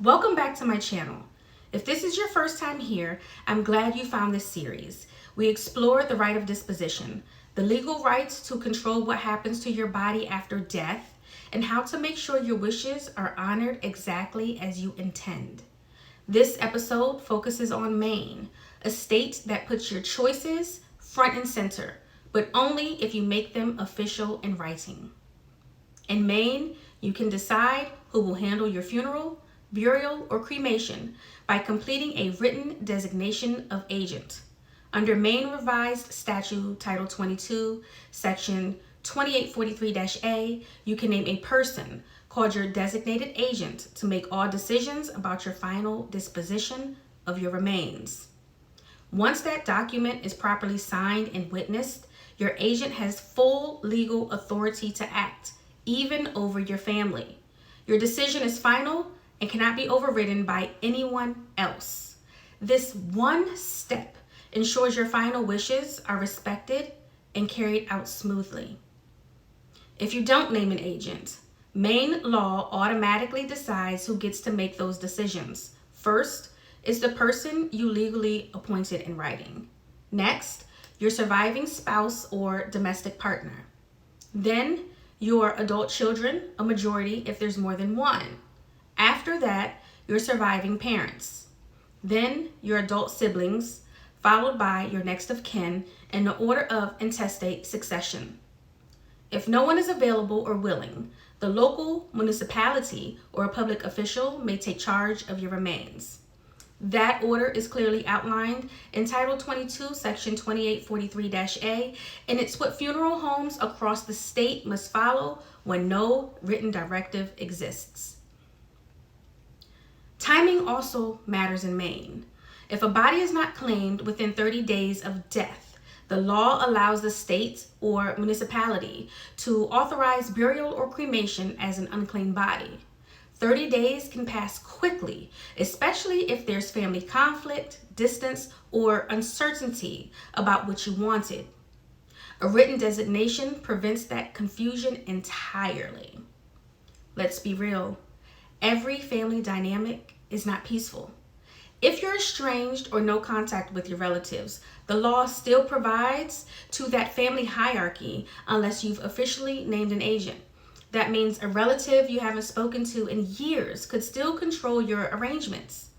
Welcome back to my channel. If this is your first time here, I'm glad you found this series. We explore the right of disposition, the legal rights to control what happens to your body after death, and how to make sure your wishes are honored exactly as you intend. This episode focuses on MAINE, a state that puts your choices front and center, but only if you make them official in writing. In MAINE, you can decide who will handle your funeral, burial, or cremation by completing a written designation of agent. Under Maine Revised Statute Title 22, Section 2843-A, you can name a person called your designated agent to make all decisions about your final disposition of your remains. Once that document is properly signed and witnessed, your agent has full legal authority to act, even over your family. Your decision is final and cannot be overridden by anyone else. This one step ensures your final wishes are respected and carried out smoothly. If you don't name an agent, Maine law automatically decides who gets to make those decisions. First is the person you legally appointed in writing. Next, your surviving spouse or domestic partner. Then, your adult children, a majority if there's more than one. After that, your surviving parents. Then your adult siblings, followed by your next of kin in the order of intestate succession. If no one is available or willing, the local municipality or a public official may take charge of your remains. That order is clearly outlined in Title 22, Section 2843-A, and it's what funeral homes across the state must follow when no written directive exists. Timing also matters in Maine. If a body is not claimed within 30 days of death, the law allows the state or municipality to authorize burial or cremation as an unclaimed body. 30 days can pass quickly, especially if there's family conflict, distance, or uncertainty about what you wanted. A written designation prevents that confusion entirely. Let's be real. Every family dynamic is not peaceful. If you're estranged or no contact with your relatives, the law still provides to that family hierarchy unless you've officially named an agent. That means a relative you haven't spoken to in years could still control your arrangements.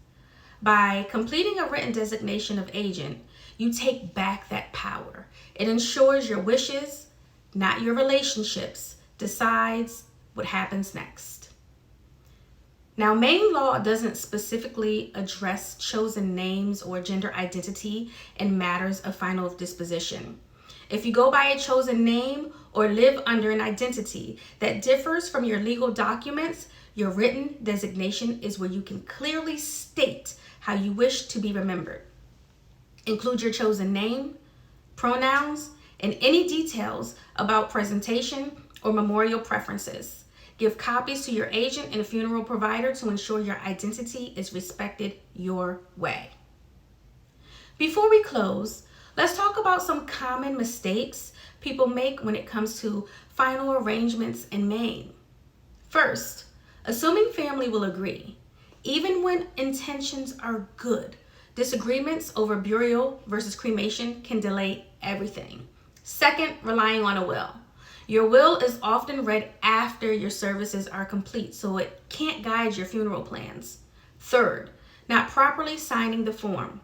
By completing a written designation of agent, you take back that power. It ensures your wishes, not your relationships, decides what happens next. Now, Maine law doesn't specifically address chosen names or gender identity in matters of final disposition. If you go by a chosen name or live under an identity that differs from your legal documents, your written designation is where you can clearly state how you wish to be remembered. Include your chosen name, pronouns, and any details about presentation or memorial preferences. Give copies to your agent and a funeral provider to ensure your identity is respected your way. Before we close, let's talk about some common mistakes people make when it comes to final arrangements in Maine. First, assuming family will agree. Even when intentions are good, disagreements over burial versus cremation can delay everything. Second, relying on a will. Your will is often read after your services are complete, so it can't guide your funeral plans. Third, not properly signing the form.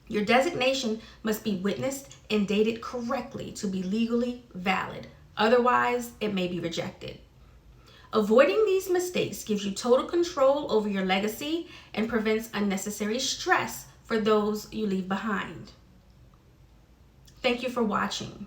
Your designation must be witnessed and dated correctly to be legally valid. Otherwise, it may be rejected. Avoiding these mistakes gives you total control over your legacy and prevents unnecessary stress for those you leave behind. Thank you for watching.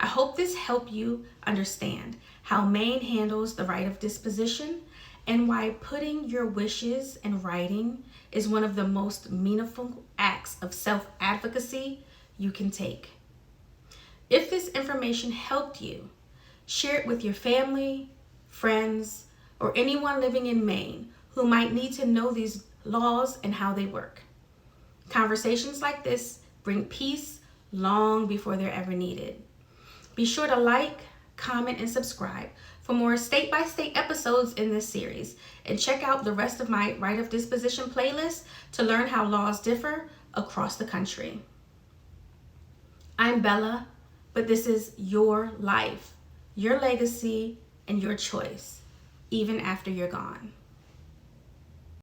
I hope this helped you understand how Maine handles the right of disposition and why putting your wishes in writing is one of the most meaningful acts of self-advocacy you can take. If this information helped you, share it with your family, friends, or anyone living in Maine who might need to know these laws and how they work. Conversations like this bring peace long before they're ever needed. Be sure to like, comment, and subscribe for more state-by-state episodes in this series, and check out the rest of my Right of Disposition playlist to learn how laws differ across the country. I'm Bella, but this is your life, your legacy, and your choice, even after you're gone.